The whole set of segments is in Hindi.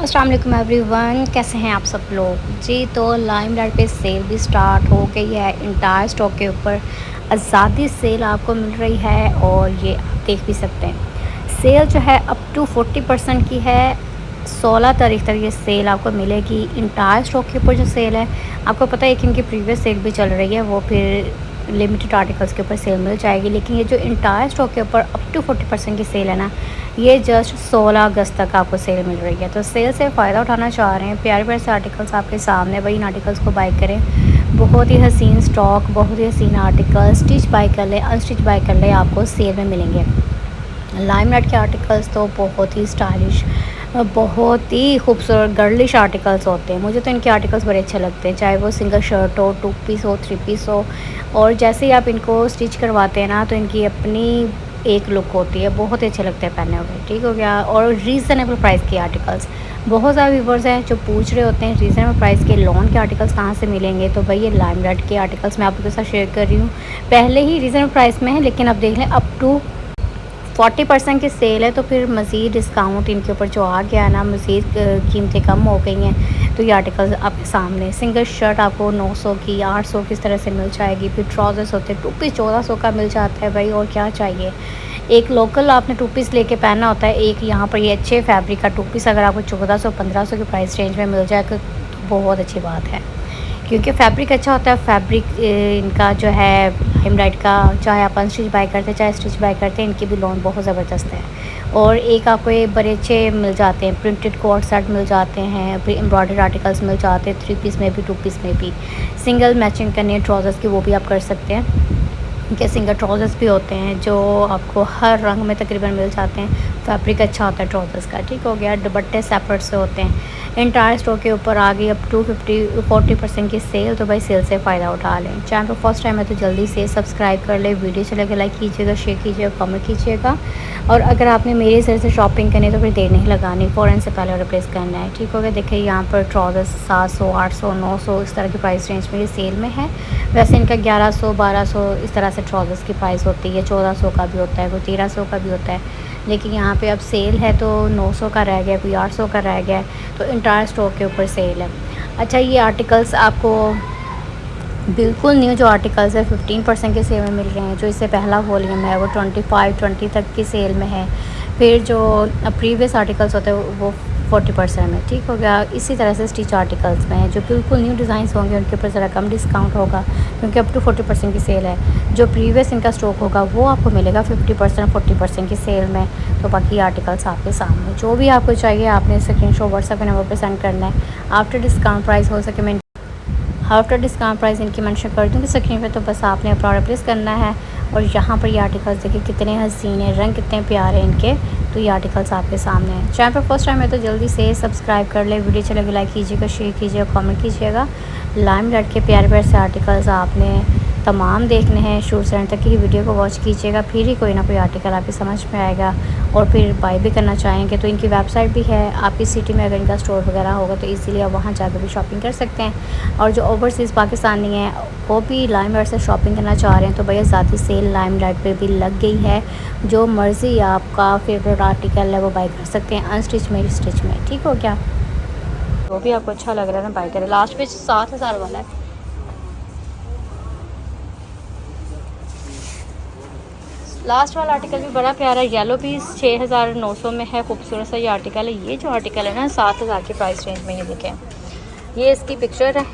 अस्सलाम वालेकुम एवरीवन, कैसे हैं आप सब लोग जी। तो लाइमलाइट पे सेल भी स्टार्ट हो गई है। इंटायर स्टॉक के ऊपर आज़ादी सेल आपको मिल रही है और ये आप देख भी सकते हैं। सेल जो है अप टू 40% की है। 16 तारीख तक ये सेल आपको मिलेगी। इंटायर स्टॉक के ऊपर जो सेल है, आपको पता है कि इनकी प्रीवियस सेल भी चल रही है, वो फिर लिमिटेड आर्टिकल्स के ऊपर सेल मिल जाएगी। लेकिन ये जो इंटायर स्टॉक के ऊपर अप टू 40% की सेल है ना, ये जस्ट 16 अगस्त तक आपको सेल मिल रही है। तो सेल से फ़ायदा उठाना चाह रहे हैं, प्यारे प्यारे से आर्टिकल्स आपके सामने, वही इन आर्टिकल्स को बाई करें। बहुत ही हसीन स्टॉक, बहुत ही हसीन आर्टिकल, स्टिच बाई कर ले, अनस्टिच बाई कर ले, आपको सेल में मिलेंगे। लाइमलाइट के आर्टिकल्स तो बहुत ही स्टाइलिश, बहुत ही खूबसूरत गर्लिश आर्टिकल्स होते हैं। मुझे तो इनके आर्टिकल्स बड़े अच्छे लगते हैं, चाहे वो सिंगल शर्ट हो, 2 पीस हो, 3 पीस हो। और जैसे ही आप इनको स्टिच करवाते हैं ना, तो इनकी अपनी एक लुक होती है, बहुत ही अच्छे लगते हैं पहने हुए। ठीक हो गया। और रीज़नेबल प्राइस के आर्टिकल्स, बहुत सारे व्यूवर्स हैं जो पूछ रहे होते हैं रीज़नेबल प्राइस के लोन के आर्टिकल्स कहाँ से मिलेंगे। तो भाई ये लाइमलाइट के आर्टिकल्स मैं आपके साथ शेयर कर रही हूँ। पहले ही रीज़नेबल प्राइस में है, लेकिन अब देख लें अप टू 40% की सेल है। तो फिर मज़ीद डिस्काउंट इनके ऊपर जो आ गया है ना, मज़ीद कीमतें कम हो गई हैं। तो ये आर्टिकल्स आपके सामने, सिंगल शर्ट आपको 900 की, 800 की, इस तरह से मिल जाएगी। फिर ट्राउज़र्स होते हैं 2 पीस 1400 का मिल जाता है भाई, और क्या चाहिए। एक लोकल आपने 2 पीस लेके पहनना होता है, एक यहाँ पर ये अच्छे फैब्रिक का 2 पीस अगर आपको 1400-1500 की प्राइस रेंज में मिल जाए तो बहुत अच्छी बात है, क्योंकि फैब्रिक अच्छा होता है। फैब्रिक इनका जो है एम्ब्रॉयडरी का, चाहे आप अनस्टिच बाय करते हैं चाहे स्टिच बाय करते हैं, इनकी भी लोन बहुत ज़बरदस्त है। और एक आपको ये बड़े अच्छे मिल जाते हैं, प्रिंटेड कोट सेट मिल जाते हैं, फिर एम्ब्रॉयडर्ड आर्टिकल्स मिल जाते हैं, 3 पीस में भी 2 पीस में भी। सिंगल मैचिंग करनी है ट्राउज़र्स की, वो भी आप कर सकते हैं। इनके सिंगल ट्राउज़र्स भी होते हैं जो आपको हर रंग में तकरीबन मिल जाते हैं। फैब्रिक अच्छा होता है ट्राउज़र्स का। ठीक हो गया। दुपट्टे सेपरेट से होते हैं। इंटायर स्टॉक के ऊपर आ गई अप टू 40% की सेल। तो भाई सेल से फ़ायदा उठा लें। चैनल पर फर्स्ट टाइम है तो जल्दी से सब्सक्राइब कर ले, वीडियो चले के लाइक कीजिएगा, शेयर कीजिएगा, कमेंट कीजिएगा। और अगर आपने मेरे ज़रिए से शॉपिंग करनी है तो फिर देर नहीं लगानी, फ़ौरन से पहले ऑर्डर प्लेस करना है। ठीक हो गया। देखिए यहाँ पर ट्राउज़र्स 700, 800, 900 इस तरह की प्राइस रेंज में ये सेल में है। वैसे इनका 1100, 1200 इस तरह से ट्राउज़र्स की प्राइस होती है। 1400 का भी होता है, कोई 1300 का भी होता है। लेकिन यहाँ पे अब सेल है तो 900 का रह गया, कोई 800 का रह गया। तो इंटायर स्टॉक के ऊपर सेल है। अच्छा, ये आर्टिकल्स आपको बिल्कुल न्यू जो आर्टिकल्स है 15% के सेल में मिल रहे हैं। जो इससे पहला वॉल्यूम है वो 25-20 तक की सेल में है। फिर जो प्रीवियस आर्टिकल्स होते हैं वो 40% में। ठीक हो गया। इसी तरह से स्टिच आर्टिकल्स में है, जो बिल्कुल न्यू डिज़ाइंस होंगे उनके ऊपर ज़रा कम डिस्काउंट होगा, क्योंकि अप टू 40% की सेल है। जो प्रीवियस इनका स्टॉक होगा वो आपको मिलेगा 50%, 40% की सेल में। तो बाकी आर्टिकल्स आपके सामने, जो भी आपको चाहिए आपने स्क्रीनशॉट व्हाट्सएप के नंबर पर सेंड करना है। आफ्टर डिस्काउंट प्राइस हो सके मैं आफ्टर डिस्काउंट प्राइस इनकी मेंशन कर दूँगी स्क्रीन पे, तो बस आपने अपना ऑर्डर प्लेस करना है। और यहाँ पर ये आर्टिकल्स देखिए कितने हसीन हैं, रंग कितने प्यारे हैं इनके। तो ये आर्टिकल्स आपके सामने हैं। चैनल पर फर्स्ट टाइम है तो जल्दी से सब्सक्राइब कर ले, वीडियो चले लाइक कीजिएगा, शेयर कीजिएगा, कमेंट कीजिएगा। लाइमलाइट के प्यारे प्यारे से आर्टिकल्स आपने तमाम देखने हैं। शुरू से एंड तक की वीडियो को वॉच कीजिएगा, फिर ही कोई ना कोई आर्टिकल आपकी समझ में आएगा। और फिर बाय भी करना चाहेंगे तो इनकी वेबसाइट भी है। आपकी सिटी में अगर इनका स्टोर वगैरह होगा तो इजीली आप वहाँ जाकर भी शॉपिंग कर सकते हैं। और जो ओवरसीज़ पाकिस्तानी हैं वो भी लाइमलाइट से शॉपिंग करना चाह रहे हैं तो भैया ज़ाती सेल लाइमलाइट पे भी लग गई है। जो मर्ज़ी आपका फेवरेट आर्टिकल है वो बाय कर सकते हैं, अनस्टिच में, स्टिच में। ठीक हो गया। जो भी आपको अच्छा लग रहा है ना बाय करें। लास्ट पे 7000 वाला है। लास्ट वाला आर्टिकल भी बड़ा प्यारा येलो पीस 6900 में है। खूबसूरत सा ये आर्टिकल है। ये जो आर्टिकल है ना 7000 की प्राइस रेंज में, ये देखें, ये इसकी पिक्चर है।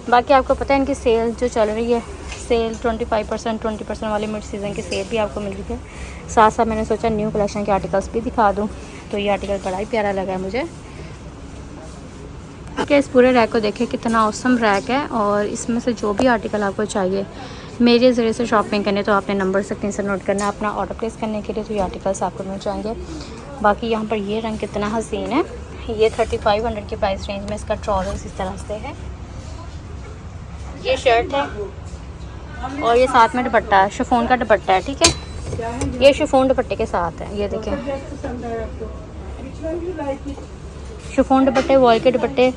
बाकी आपको पता है इनकी सेल जो चल रही है, सेल 25%, 20% वाली मिड सीज़न की सेल भी आपको मिल रही है। साथ साथ मैंने सोचा न्यू कलेक्शन के आर्टिकल्स भी दिखा दूँ। तो ये आर्टिकल बड़ा ही प्यारा लगा है मुझे। क्या इस पूरे रैक को देखें, कितना औसम रैक है। और इसमें से जो भी आर्टिकल आपको चाहिए मेरे ज़रिए से शॉपिंग करने, तो आपने नंबर स्क्रीन से नोट करना है अपना ऑर्डर प्लेस करने के लिए। तो ये आर्टिकल्स आपको मिल जाएंगे। बाकी यहाँ पर ये रंग कितना हसीन है। ये 3500 की प्राइस रेंज में इसका ट्राउज़र्स इस तरह से है। ये शर्ट है और ये साथ में दुपट्टा है, शिफॉन का दुपट्टा है। ठीक है, ये शिफॉन दुपट्टे के साथ है। ये देखें, शिफॉन दुपट्टे, वॉल के दुपट्टे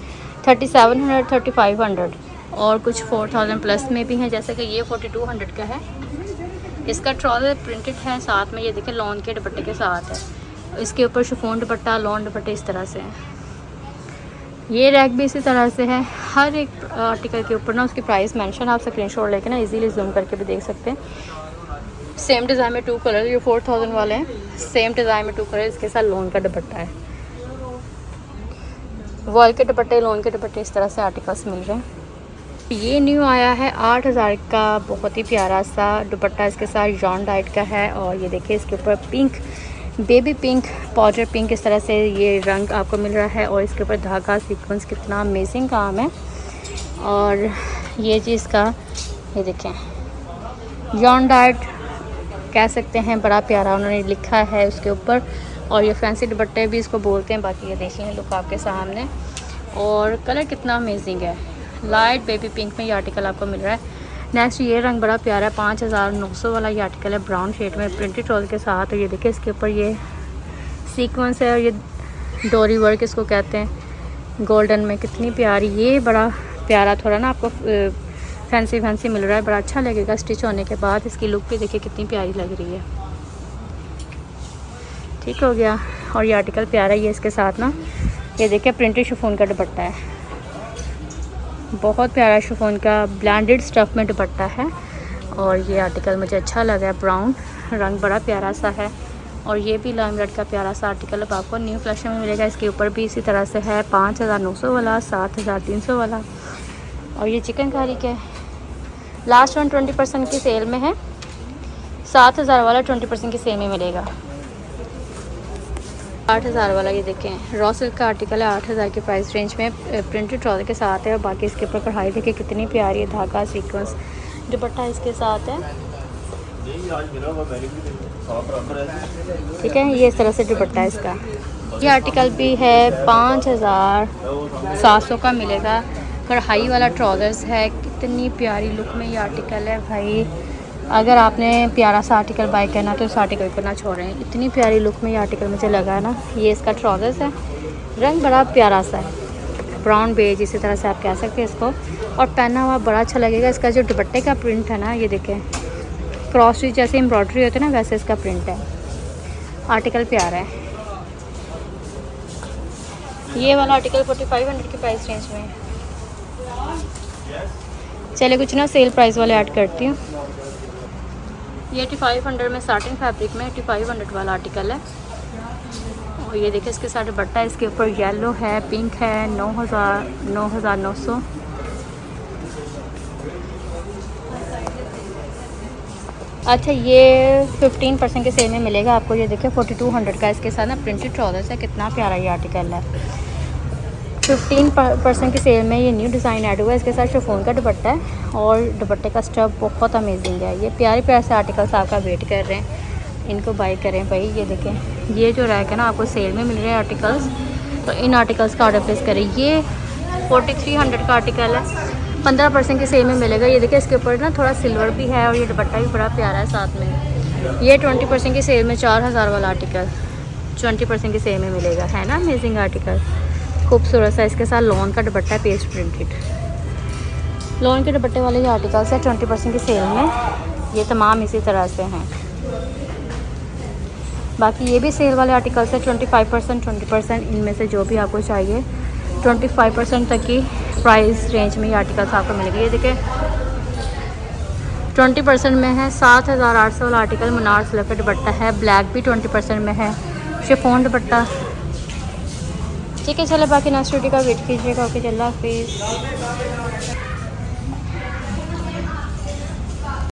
3700, 3500 और कुछ 4000 प्लस में भी हैं। जैसे कि ये 4200 का है। इसका ट्राउज़र प्रिंटेड है, साथ में ये देखिए लॉन के दुपट्टे के साथ है। इसके ऊपर शिफॉन दुपट्टा, लॉन दुपट्टे इस तरह से हैं। ये रैक भी इसी तरह से है। हर एक आर्टिकल के ऊपर ना उसकी प्राइस मेंशन, आप स्क्रीनशॉट लेके ना इजीली जूम करके भी देख सकते हैं। सेम डिज़ाइन में 2 कलर, ये 4000 वाले हैं। सेम डिज़ाइन में 2 कलर, इसके साथ लोन का दुपट्टा है। वॉल के दुपट्टे, लोन के दुपट्टे इस तरह से आर्टिकल्स मिल रहे हैं। ये न्यू आया है 8000 का, बहुत ही प्यारा सा दुपट्टा इसके साथ जॉन डाइट का है। और ये देखिए इसके ऊपर pink, baby pink, powder pink इस तरह से ये रंग आपको मिल रहा है। और इसके ऊपर धागा सीक्वेंस, कितना अमेजिंग काम है। और ये चीज़ का ये देखें जॉन डाइट कह सकते हैं, बड़ा प्यारा उन्होंने लिखा है उसके ऊपर। और ये फैंसी दुपट्टे भी इसको बोलते हैं। बाकी ये देखिए लुक आपके सामने, और कलर कितना अमेजिंग है। लाइट बेबी पिंक में ये आर्टिकल आपको मिल रहा है। नेक्स्ट ये रंग बड़ा प्यारा है, 5900 वाला ये आर्टिकल है, ब्राउन शेड में प्रिंटेड रोल के साथ। और ये देखिए इसके ऊपर ये सीक्वेंस है और ये डोरी वर्क इसको कहते हैं, गोल्डन में, कितनी प्यारी। ये बड़ा प्यारा थोड़ा ना आपको फैंसी फैंसी मिल रहा है, बड़ा अच्छा लगेगा स्टिच होने के बाद। इसकी लुक भी देखिए कितनी प्यारी लग रही है। ठीक हो गया। और ये आर्टिकल प्यारा ही है इसके साथ ना, ये देखिए प्रिंटेड शिफॉन का दुपट्टा है, बहुत प्यारा शिफॉन का ब्लेंडेड स्टफ़ में दुपट्टा है। और ये आर्टिकल मुझे अच्छा लगा है, ब्राउन रंग बड़ा प्यारा सा है। और ये भी लाइमलाइट का प्यारा सा आर्टिकल अब आपको न्यू कलेक्शन में मिलेगा। इसके ऊपर भी इसी तरह से है, 5900 वाला, 7300 वाला। और ये चिकनकारी के लास्ट वन 20% की सेल में है, 7000 वाला 20% की सेल में मिलेगा। 8000 वाला ये देखें रॉ सिल्क का आर्टिकल है, 8000 की प्राइस रेंज में, प्रिंटेड ट्राउज़र के साथ है। और बाकी इसके ऊपर कढ़ाई देखिए कितनी प्यारी है, धागा सीक्वेंस दुपट्टा इसके साथ है। ठीक है, ये इस तरह से दुपट्टा है इसका। ये आर्टिकल भी है 5700 का मिलेगा। कढ़ाई वाला ट्राउज़र्स है, कितनी प्यारी लुक में ये आर्टिकल है भाई। अगर आपने प्यारा सा आर्टिकल बाय करना तो इस आर्टिकल को ना छोड़ें, इतनी प्यारी लुक में ये आर्टिकल मुझे लगा ना। ये इसका ट्राउज़र्स है, रंग बड़ा प्यारा सा है, ब्राउन बेज इसी तरह से आप कह सकते हैं इसको। और पहना हुआ बड़ा अच्छा लगेगा। इसका जो दुपट्टे का प्रिंट है ना, ये देखें क्रॉस स्टिच जैसे एम्ब्रॉयडरी होती है ना, वैसे इसका प्रिंट है। आर्टिकल प्यारा है। ये वाला आर्टिकल 4500 की प्राइस रेंज में। चले कुछ ना सेल प्राइस वाले ऐड करती हूँ। ये 8500 में साटिन फैब्रिक में 8500 वाला आर्टिकल है। और ये देखिए इसके साथ दुपट्टा, इसके ऊपर येलो है, पिंक है, 9900। अच्छा ये 15% के सेल में मिलेगा आपको। ये देखिए 4200 का इसके साथ ना प्रिंटेड ट्राउज़र्स है, कितना प्यारा ये आर्टिकल है। 15% की सेल में ये न्यू डिज़ाइन ऐड हुआ है। इसके साथ शिफॉन का दुपट्टा है और दुपट्टे का स्टफ बहुत अमेजिंग है। ये प्यारे प्यारे से आर्टिकल्स आपका वेट कर रहे हैं, इनको बाई करें भाई। ये देखें ये जो रैक है ना आपको सेल में मिल रहे हैं आर्टिकल्स, तो इन आर्टिकल्स का ऑर्डर प्लेस करें। ये 4300 का आर्टिकल है, 15% की सेल में मिलेगा। ये देखिए इसके ऊपर ना थोड़ा सिल्वर भी है और ये दुपट्टा भी बड़ा प्यारा है साथ में। ये 20% की सेल में 4000 वाला आर्टिकल 20% की सेल में मिलेगा, है ना अमेजिंग आर्टिकल, खूबसूरत सा। इसके साथ लॉन का दुपट्टा है, पेस्ट प्रिंटेड लॉन के दुपट्टे वाले ये आर्टिकल्स है 20% की सेल में। ये तमाम इसी तरह से हैं। बाकी ये भी सेल वाले आर्टिकल्स है 25%, 20%, इनमें से जो भी आपको चाहिए 25% तक की प्राइस रेंज में ये आर्टिकल्स आपको मिलेंगे। ये देखिए 20% में है 7800 वाला आर्टिकल, मनार सिल्क का दुपट्टा है, ब्लैक भी 20% में है, शिफॉन दुपट्टा। ठीक है चलो बाकी नेक्स्ट वीडियो का वेट कीजिएगा। ओके, अल्लाह हाफिज़।